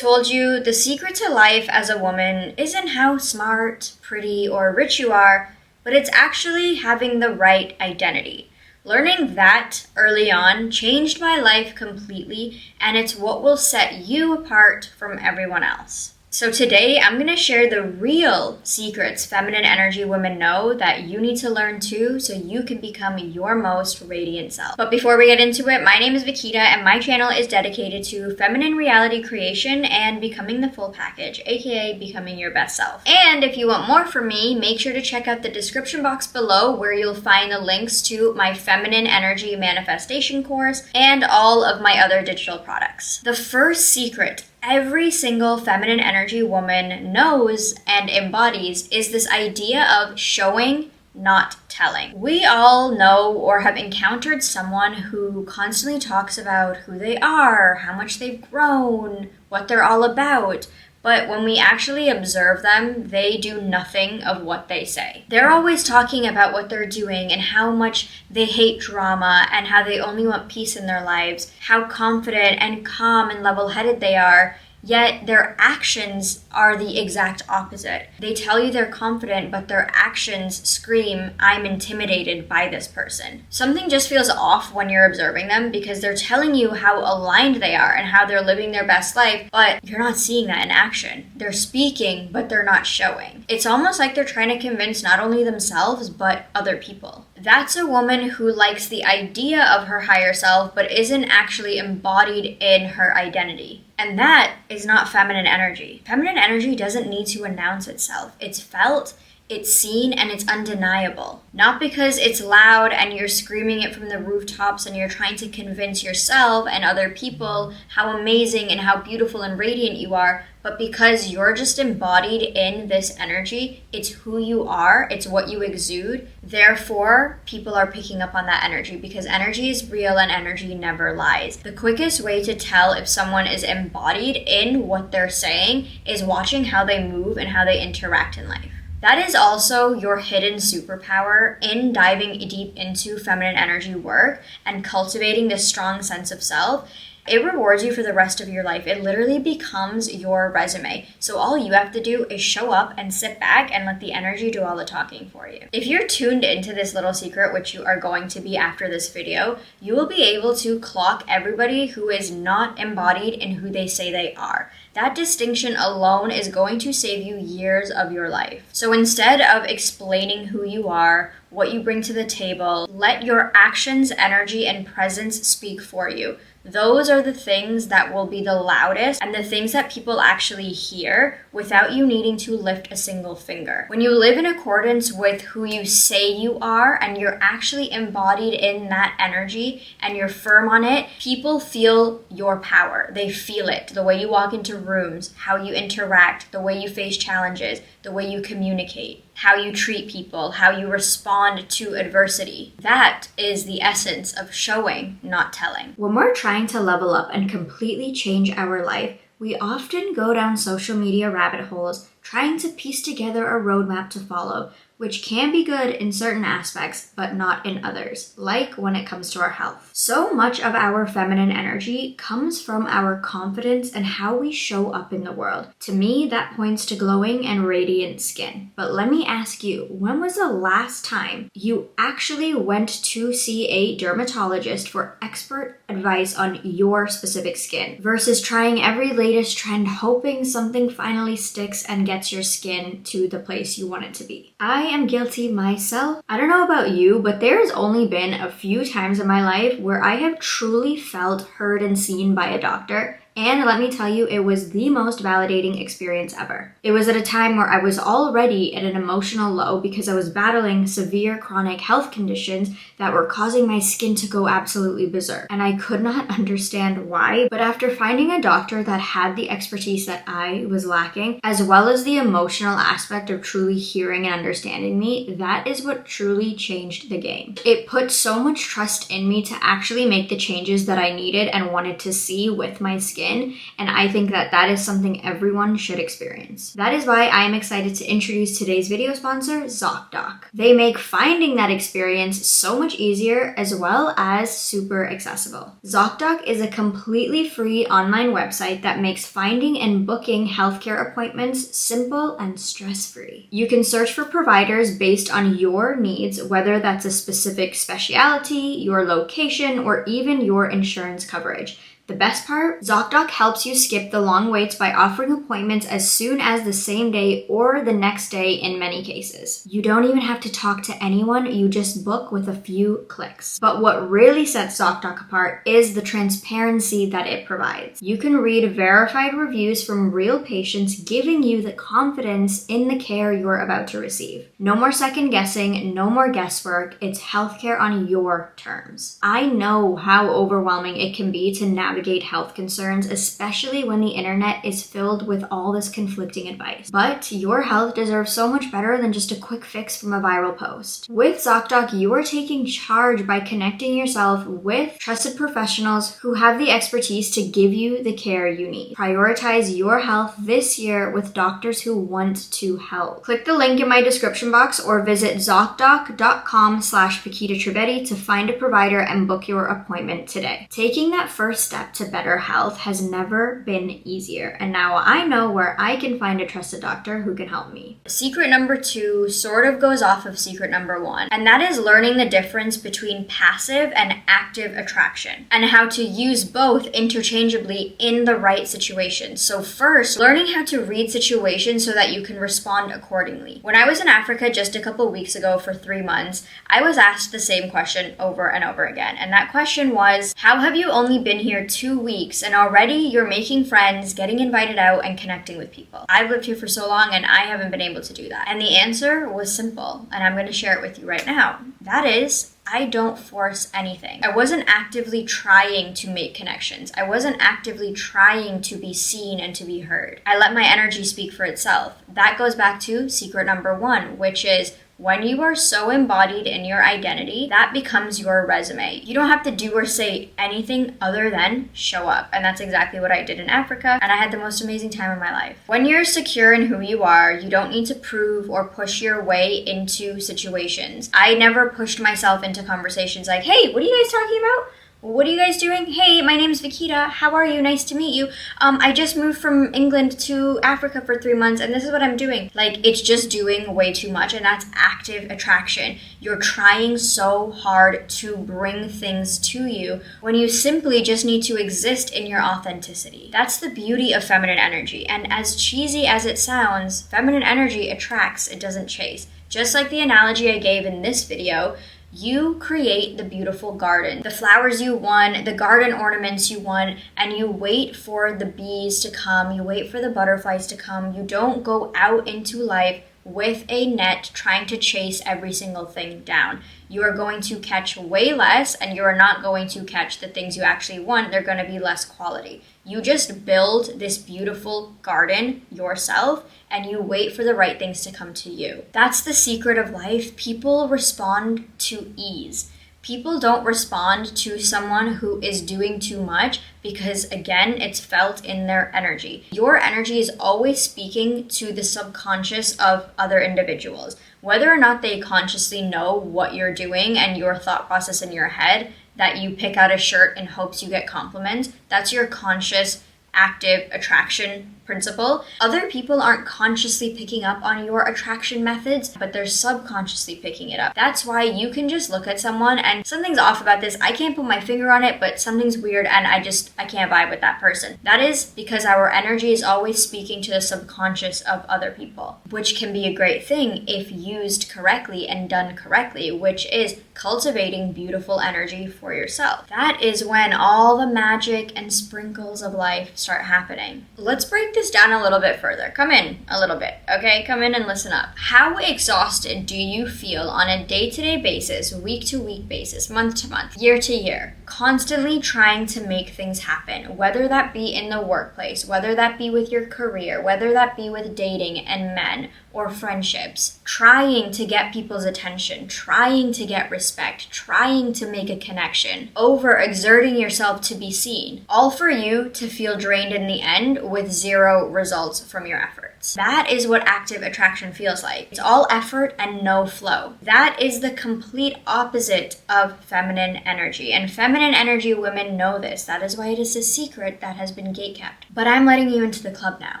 told you the secret to life as a woman isn't how smart, pretty, or rich you are, but it's actually having the right identity. Learning that early on changed my life completely, and it's what will set you apart from everyone else. So today, I'm going to share the real secrets feminine energy women know that you need to learn too, so you can become your most radiant self. But before we get into it, my name is Vikita, and my channel is dedicated to feminine reality creation and becoming the full package, aka becoming your best self. And if you want more from me, make sure to check out the description box below where you'll find the links to my feminine energy manifestation course and all of my other digital products. The first secret every single feminine energy woman knows and embodies is this idea of showing, not telling. We all know or have encountered someone who constantly talks about who they are, how much they've grown, what they're all about. But when we actually observe them, they do nothing of what they say. They're always talking about what they're doing and how much they hate drama and how they only want peace in their lives, how confident and calm and level-headed they are, yet their actions are the exact opposite. They tell you they're confident, but their actions scream, I'm intimidated by this person. Something just feels off when you're observing them because they're telling you how aligned they are and how they're living their best life, but you're not seeing that in action. They're speaking, but they're not showing. It's almost like they're trying to convince not only themselves, but other people. That's a woman who likes the idea of her higher self, but isn't actually embodied in her identity. And that is not feminine energy. Feminine energy doesn't need to announce itself. It's felt, it's seen, and it's undeniable. Not because it's loud and you're screaming it from the rooftops and you're trying to convince yourself and other people how amazing and how beautiful and radiant you are, but because you're just embodied in this energy. It's who you are, it's what you exude. Therefore, people are picking up on that energy because energy is real and energy never lies. The quickest way to tell if someone is embodied in what they're saying is watching how they move and how they interact in life. That is also your hidden superpower in diving deep into feminine energy work and cultivating this strong sense of self. It rewards you for the rest of your life. It literally becomes your resume. So all you have to do is show up and sit back and let the energy do all the talking for you. If you're tuned into this little secret, which you are going to be after this video, you will be able to clock everybody who is not embodied in who they say they are. That distinction alone is going to save you years of your life. So instead of explaining who you are, what you bring to the table, let your actions, energy, and presence speak for you. Those are the things that will be the loudest and the things that people actually hear without you needing to lift a single finger. When you live in accordance with who you say you are and you're actually embodied in that energy and you're firm on it, people feel your power. They feel it. The way you walk into rooms, how you interact, the way you face challenges, the way you communicate, how you treat people, how you respond to adversity. That is the essence of showing, not telling. When we're trying to level up and completely change our life, we often go down social media rabbit holes trying to piece together a roadmap to follow, which can be good in certain aspects, but not in others, like when it comes to our health. So much of our feminine energy comes from our confidence and how we show up in the world. To me, that points to glowing and radiant skin. But let me ask you, when was the last time you actually went to see a dermatologist for expert advice on your specific skin versus trying every latest trend, hoping something finally sticks and gets your skin to the place you want it to be? I am guilty myself. I don't know about you, but there's only been a few times in my life where I have truly felt heard and seen by a doctor. And let me tell you, it was the most validating experience ever. It was at a time where I was already at an emotional low because I was battling severe chronic health conditions that were causing my skin to go absolutely berserk. And I could not understand why, but after finding a doctor that had the expertise that I was lacking, as well as the emotional aspect of truly hearing and understanding me, that is what truly changed the game. It put so much trust in me to actually make the changes that I needed and wanted to see with my skin. skin, and I think that that is something everyone should experience. That is why I am excited to introduce today's video sponsor, ZocDoc. They make finding that experience so much easier as well as super accessible. ZocDoc is a completely free online website that makes finding and booking healthcare appointments simple and stress-free. You can search for providers based on your needs, whether that's a specific specialty, your location, or even your insurance coverage. The best part, ZocDoc helps you skip the long waits by offering appointments as soon as the same day or the next day in many cases. You don't even have to talk to anyone, you just book with a few clicks. But what really sets ZocDoc apart is the transparency that it provides. You can read verified reviews from real patients, giving you the confidence in the care you're about to receive. No more second guessing, no more guesswork, it's healthcare on your terms. I know how overwhelming it can be to navigate health concerns, especially when the internet is filled with all this conflicting advice. But your health deserves so much better than just a quick fix from a viral post. With ZocDoc, you are taking charge by connecting yourself with trusted professionals who have the expertise to give you the care you need. Prioritize your health this year with doctors who want to help. Click the link in my description box or visit ZocDoc.com/Paquita Trivedi to find a provider and book your appointment today. Taking that first step to better health has never been easier, and now I know where I can find a trusted doctor who can help me. Secret number 2 sort of goes off of secret number 1, and that is learning the difference between passive and active attraction and how to use both interchangeably in the right situation. So first, learning how to read situations so that you can respond accordingly. When I was in Africa just a couple weeks ago for 3 months, I was asked the same question over and over again, and that question was, how have you only been here 2 weeks and already you're making friends, getting invited out, and connecting with people? I've lived here for so long and I haven't been able to do that. And the answer was simple, and I'm going to share it with you right now. That is, I don't force anything. I wasn't actively trying to make connections. I wasn't actively trying to be seen and to be heard. I let my energy speak for itself. That goes back to secret number 1, which is when you are so embodied in your identity, that becomes your resume. You don't have to do or say anything other than show up. And that's exactly what I did in Africa, and I had the most amazing time of my life. When you're secure in who you are, you don't need to prove or push your way into situations. I never pushed myself into conversations like, hey, what are you guys talking about? What are you guys doing? Hey, my name's Vikita. How are you? Nice to meet you. I just moved from England to Africa for 3 months, and this is what I'm doing. Like, it's just doing way too much, and that's active attraction. You're trying so hard to bring things to you when you simply just need to exist in your authenticity. That's the beauty of feminine energy, and as cheesy as it sounds, feminine energy attracts, it doesn't chase. Just like the analogy I gave in this video, you create the beautiful garden, the flowers you want, the garden ornaments you want, and you wait for the bees to come, you wait for the butterflies to come. You don't go out into life with a net trying to chase every single thing down. You are going to catch way less, and you are not going to catch the things you actually want. They're going to be less quality. You just build this beautiful garden yourself, and you wait for the right things to come to you. That's the secret of life. People respond to ease. People don't respond to someone who is doing too much because, again, it's felt in their energy. Your energy is always speaking to the subconscious of other individuals. Whether or not they consciously know what you're doing and your thought process in your head, that you pick out a shirt in hopes you get compliments, that's your conscious, active attraction principle. Other people aren't consciously picking up on your attraction methods, but they're subconsciously picking it up. That's why you can just look at someone and something's off about this. I can't put my finger on it, but something's weird and I can't vibe with that person. That is because our energy is always speaking to the subconscious of other people, which can be a great thing if used correctly and done correctly, which is cultivating beautiful energy for yourself. That is when all the magic and sprinkles of life start happening. Let's break this down a little bit further. Come in a little bit, okay? Come in and listen up. How exhausted do you feel on a day-to-day basis, week-to-week basis, month-to-month, year-to-year? constantly trying to make things happen, whether that be in the workplace, whether that be with your career, whether that be with dating and men or friendships, trying to get people's attention, trying to get respect, trying to make a connection, overexerting yourself to be seen, all for you to feel drained in the end with zero results from your efforts. That is what active attraction feels like. It's all effort and no flow. That is the complete opposite of feminine energy. And feminine energy women know this. That is why it is a secret that has been gatekept. But I'm letting you into the club now.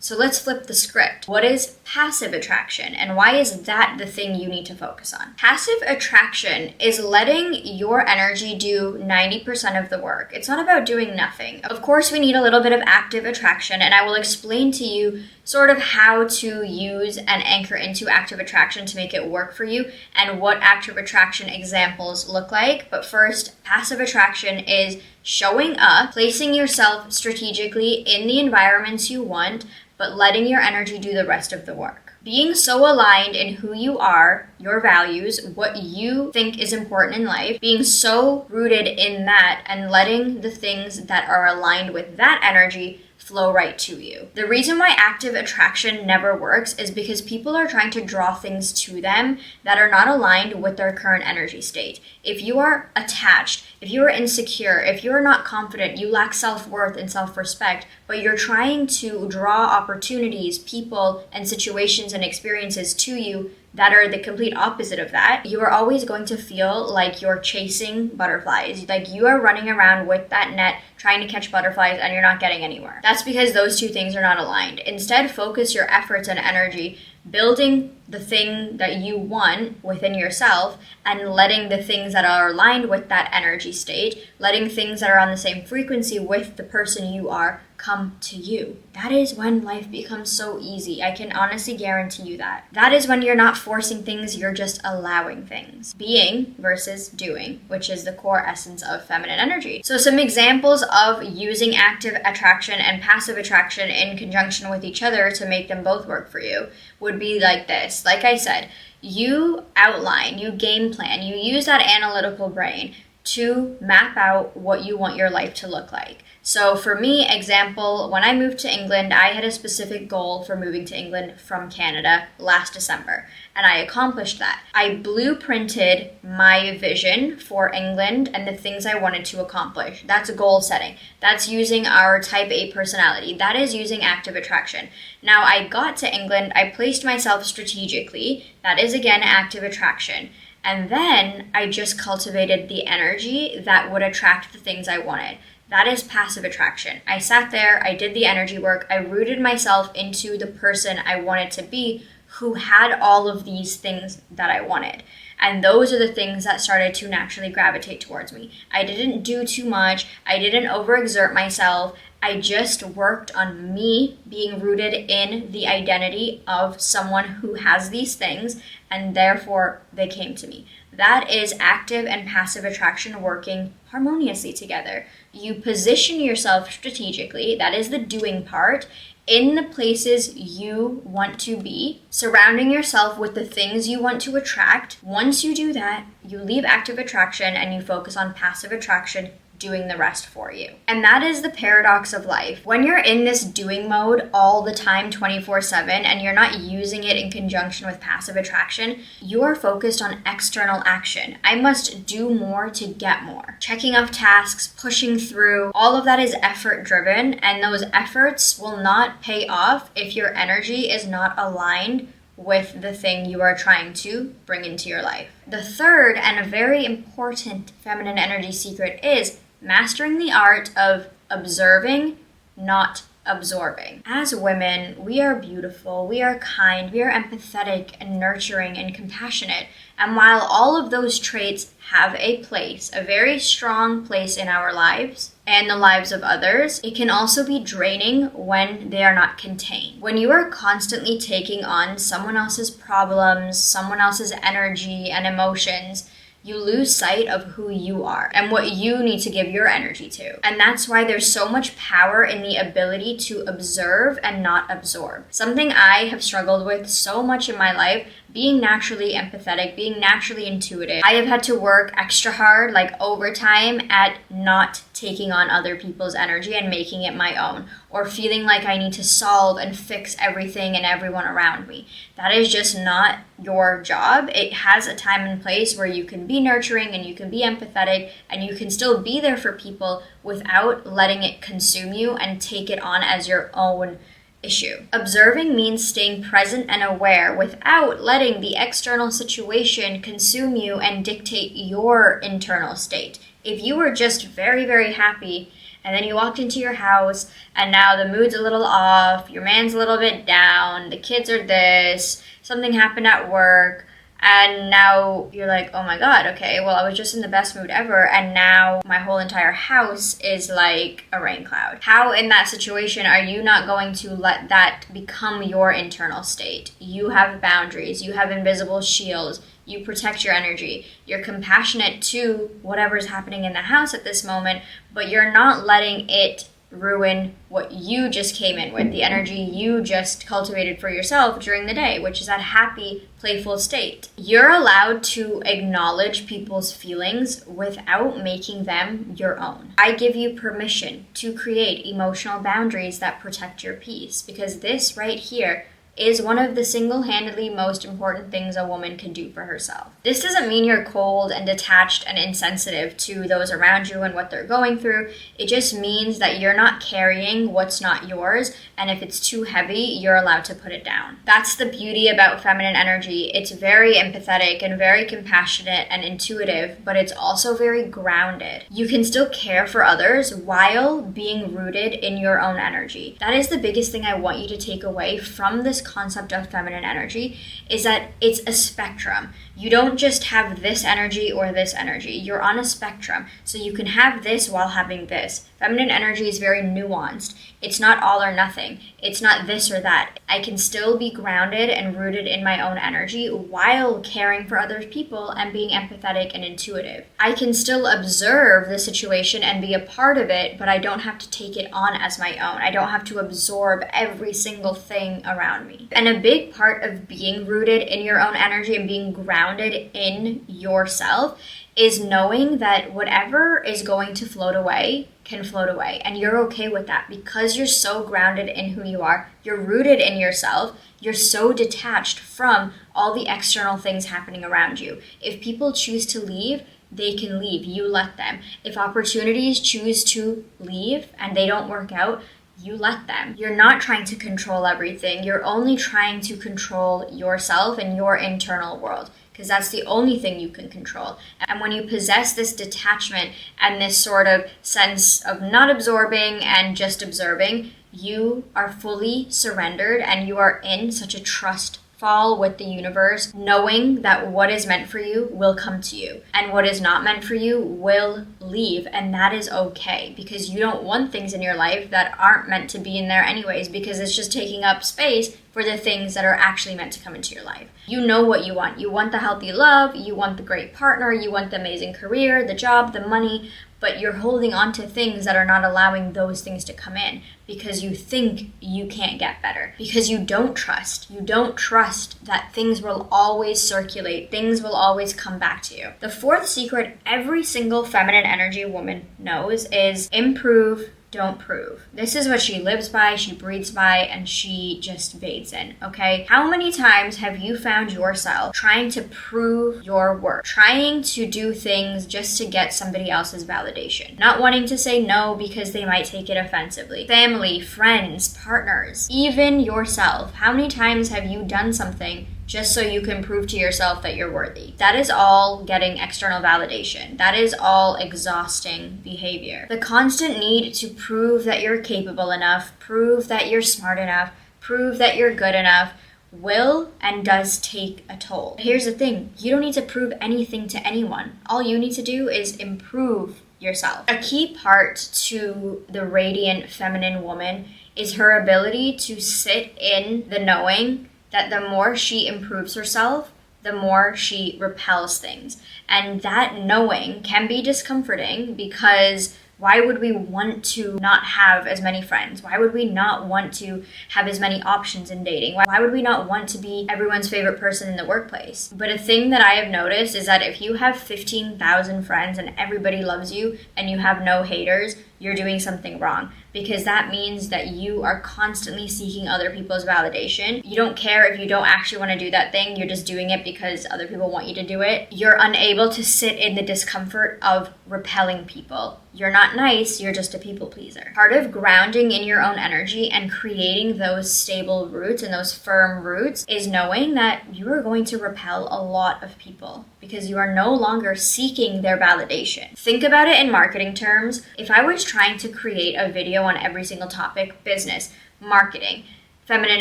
So let's flip the script. What is passive attraction, and why is that the thing you need to focus on? Passive attraction is letting your energy do 90% of the work. It's not about doing nothing. Of course, we need a little bit of active attraction, and I will explain to you sort of how to use and anchor into active attraction to make it work for you and what active attraction examples look like. But first, passive attraction is showing up, placing yourself strategically in the environments you want, but letting your energy do the rest of the work. Being so aligned in who you are, your values, what you think is important in life, being so rooted in that and letting the things that are aligned with that energy flow right to you. The reason why active attraction never works is because people are trying to draw things to them that are not aligned with their current energy state. If you are attached, if you are insecure, if you are not confident, you lack self-worth and self-respect, but you're trying to draw opportunities, people, and situations and experiences to you that are the complete opposite of that, you are always going to feel like you're chasing butterflies. Like you are running around with that net trying to catch butterflies and you're not getting anywhere. That's because those two things are not aligned. Instead, focus your efforts and energy building the thing that you want within yourself and letting the things that are aligned with that energy state, letting things that are on the same frequency with the person you are come to you. That is when life becomes so easy. I can honestly guarantee you that. That is when you're not forcing things, you're just allowing things. Being versus doing, which is the core essence of feminine energy. So some examples of using active attraction and passive attraction in conjunction with each other to make them both work for you would be like this. Like I said, you outline, you game plan, you use that analytical brain to map out what you want your life to look like. So for me, example, when I moved to England, I had a specific goal for moving to England from Canada last December, and I accomplished that. I blueprinted my vision for England and the things I wanted to accomplish. That's goal setting. That's using our type A personality. That is using active attraction. Now I got to England, I placed myself strategically. That is again active attraction. And then I just cultivated the energy that would attract the things I wanted. That is passive attraction. I sat there, I did the energy work, I rooted myself into the person I wanted to be who had all of these things that I wanted. And those are the things that started to naturally gravitate towards me. I didn't do too much, I didn't overexert myself, I just worked on me being rooted in the identity of someone who has these things, and therefore they came to me. That is active and passive attraction working harmoniously together. You position yourself strategically, that is the doing part, in the places you want to be, surrounding yourself with the things you want to attract. Once you do that, you leave active attraction and you focus on passive attraction, doing the rest for you. And that is the paradox of life. When you're in this doing mode all the time, 24/7, and you're not using it in conjunction with passive attraction, you're focused on external action. I must do more to get more. Checking off tasks, pushing through, all of that is effort driven, and those efforts will not pay off if your energy is not aligned with the thing you are trying to bring into your life. The third and a very important feminine energy secret is mastering the art of observing, not absorbing. As women, we are beautiful, we are kind, we are empathetic and nurturing and compassionate. And while all of those traits have a place, a very strong place in our lives and the lives of others, it can also be draining when they are not contained. When you are constantly taking on someone else's problems, someone else's energy and emotions, you lose sight of who you are and what you need to give your energy to. And that's why there's so much power in the ability to observe and not absorb. Something I have struggled with so much in my life, being naturally empathetic, being naturally intuitive. I have had to work extra hard, like overtime, at not taking on other people's energy and making it my own, or feeling like I need to solve and fix everything and everyone around me. That is just not your job. It has a time and place where you can be nurturing and you can be empathetic and you can still be there for people without letting it consume you and take it on as your own issue. Observing means staying present and aware without letting the external situation consume you and dictate your internal state. If you were just very, very happy and then you walked into your house and now the mood's a little off, your man's a little bit down, the kids are this, something happened at work, and now you're like, oh my God, okay, well, I was just in the best mood ever, and now my whole entire house is like a rain cloud. How in that situation are you not going to let that become your internal state? You have boundaries, you have invisible shields, you protect your energy, you're compassionate to whatever's happening in the house at this moment, but you're not letting it ruin what you just came in with, the energy you just cultivated for yourself during the day, which is that happy, playful state. You're allowed to acknowledge people's feelings without making them your own. I give you permission to create emotional boundaries that protect your peace, because this right here is one of the single-handedly most important things a woman can do for herself. This doesn't mean you're cold and detached and insensitive to those around you and what they're going through. It just means that you're not carrying what's not yours, and if it's too heavy, you're allowed to put it down. That's the beauty about feminine energy. It's very empathetic and very compassionate and intuitive, but it's also very grounded. You can still care for others while being rooted in your own energy. That is the biggest thing I want you to take away from this concept of feminine energy, is that it's a spectrum. You don't just have this energy or this energy. You're on a spectrum. So you can have this while having this. Feminine energy is very nuanced. It's not all or nothing. It's not this or that. I can still be grounded and rooted in my own energy while caring for other people and being empathetic and intuitive. I can still observe the situation and be a part of it, but I don't have to take it on as my own. I don't have to absorb every single thing around me. And a big part of being rooted in your own energy and being grounded in yourself is knowing that whatever is going to float away can float away. And you're okay with that because you're so grounded in who you are. You're rooted in yourself. You're so detached from all the external things happening around you. If people choose to leave, they can leave. You let them. If opportunities choose to leave and they don't work out, you let them. You're not trying to control everything. You're only trying to control yourself and your internal world, because that's the only thing you can control. And when you possess this detachment and this sort of sense of not absorbing and just observing, you are fully surrendered and you are in such a trust fall with the universe, knowing that what is meant for you will come to you and what is not meant for you will leave. And that is okay, because you don't want things in your life that aren't meant to be in there anyways, because it's just taking up space for the things that are actually meant to come into your life. You know what you want. You want the healthy love, you want the great partner, you want the amazing career, the job, the money, but you're holding on to things that are not allowing those things to come in because you think you can't get better, because you don't trust. You don't trust that things will always circulate, things will always come back to you. The fourth secret every single feminine energy woman knows is improve, don't prove. This is what she lives by, she breathes by, and she just bathes in, okay? How many times have you found yourself trying to prove your worth, trying to do things just to get somebody else's validation, not wanting to say no because they might take it offensively? Family, friends, partners, even yourself. How many times have you done something just so you can prove to yourself that you're worthy? That is all getting external validation. That is all exhausting behavior. The constant need to prove that you're capable enough, prove that you're smart enough, prove that you're good enough will and does take a toll. Here's the thing, you don't need to prove anything to anyone. All you need to do is improve yourself. A key part to the radiant feminine woman is her ability to sit in the knowing that the more she improves herself, the more she repels things. And that knowing can be discomforting, because why would we want to not have as many friends? Why would we not want to have as many options in dating? Why would we not want to be everyone's favorite person in the workplace? But a thing that I have noticed is that if you have 15,000 friends and everybody loves you and you have no haters, you're doing something wrong, because that means that you are constantly seeking other people's validation. You don't care if you don't actually want to do that thing, you're just doing it because other people want you to do it. You're unable to sit in the discomfort of repelling people. You're not nice, you're just a people pleaser. Part of grounding in your own energy and creating those stable roots and those firm roots is knowing that you are going to repel a lot of people, because you are no longer seeking their validation. Think about it in marketing terms. If I was trying to create a video on every single topic, business, marketing, feminine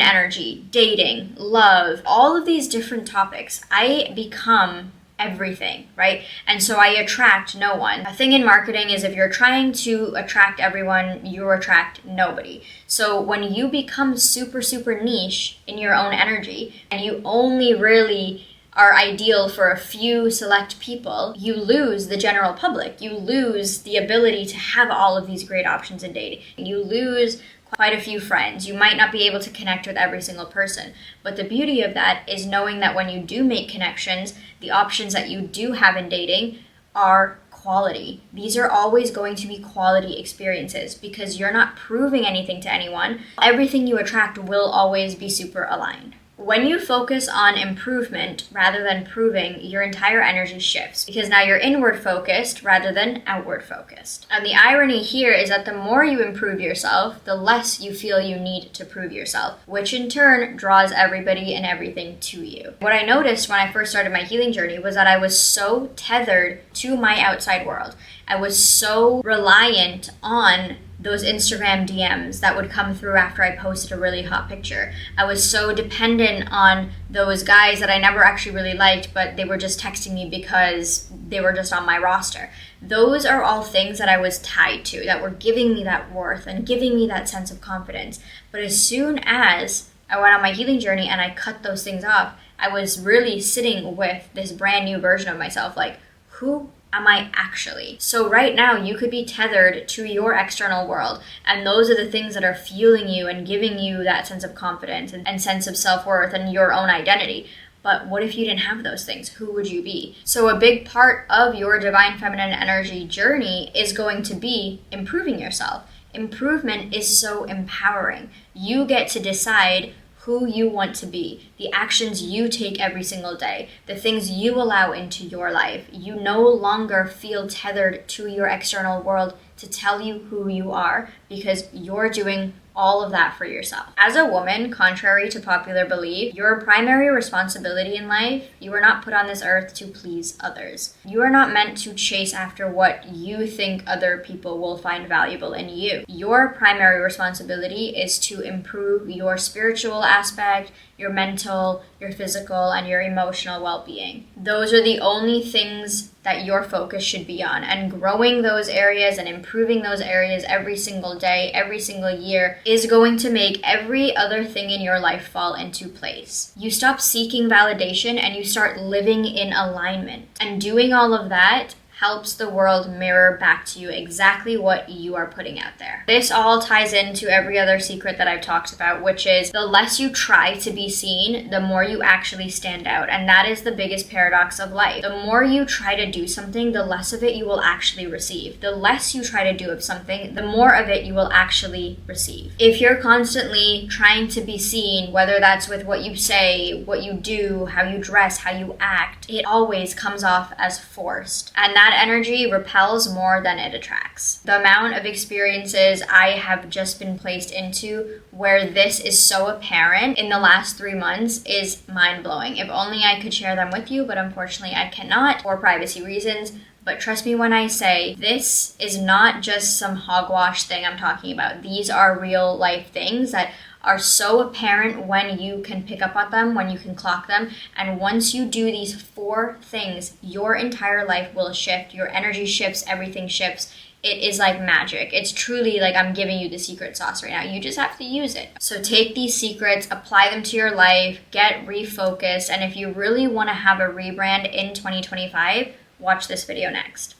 energy, dating, love, all of these different topics, I become everything, right? And so I attract no one. A thing in marketing is if you're trying to attract everyone, you attract nobody. So when you become super, super niche in your own energy and you only really are ideal for a few select people, you lose the general public. You lose the ability to have all of these great options in dating. You lose quite a few friends. You might not be able to connect with every single person. But the beauty of that is knowing that when you do make connections, the options that you do have in dating are quality. These are always going to be quality experiences, because you're not proving anything to anyone. Everything you attract will always be super aligned. When you focus on improvement rather than proving, your entire energy shifts, because now you're inward focused rather than outward focused. And the irony here is that the more you improve yourself, the less you feel you need to prove yourself, which in turn draws everybody and everything to you. What I noticed when I first started my healing journey was that I was so tethered to my outside world. I was so reliant on those Instagram DMs that would come through after I posted a really hot picture. I was so dependent on those guys that I never actually really liked, but they were just texting me because they were just on my roster. Those are all things that I was tied to, that were giving me that worth and giving me that sense of confidence. But as soon as I went on my healing journey and I cut those things off, I was really sitting with this brand new version of myself, like, who am I actually? So right now you could be tethered to your external world, and those are the things that are fueling you and giving you that sense of confidence and sense of self-worth and your own identity. But what if you didn't have those things? Who would you be? So a big part of your divine feminine energy journey is going to be improving yourself. Improvement is so empowering. You get to decide who you want to be, the actions you take every single day, the things you allow into your life. You no longer feel tethered to your external world to tell you who you are, because you're doing all of that for yourself. As a woman, contrary to popular belief, your primary responsibility in life, you are not put on this earth to please others. You are not meant to chase after what you think other people will find valuable in you. Your primary responsibility is to improve your spiritual aspect, your mental, your physical, and your emotional well-being. Those are the only things that your focus should be on, and growing those areas and improving those areas every single day, every single year is going to make every other thing in your life fall into place. You stop seeking validation and you start living in alignment, and doing all of that helps the world mirror back to you exactly what you are putting out there. This all ties into every other secret that I've talked about, which is the less you try to be seen, the more you actually stand out. And that is the biggest paradox of life. The more you try to do something, the less of it you will actually receive. The less you try to do of something, the more of it you will actually receive. If you're constantly trying to be seen, whether that's with what you say, what you do, how you dress, how you act, it always comes off as forced. And that energy repels more than it attracts. The amount of experiences I have just been placed into where this is so apparent in the last 3 months is mind-blowing. If only I could share them with you, but unfortunately I cannot for privacy reasons. But trust me when I say this is not just some hogwash thing I'm talking about. These are real life things that are so apparent when you can pick up on them, when you can clock them. And once you do these 4 things, your entire life will shift. Your energy shifts, everything shifts. it is like magic. It's truly like I'm giving you the secret sauce right now. You just have to use it. So take these secrets, apply them to your life, get refocused, and if you really want to have a rebrand in 2025, watch this video next.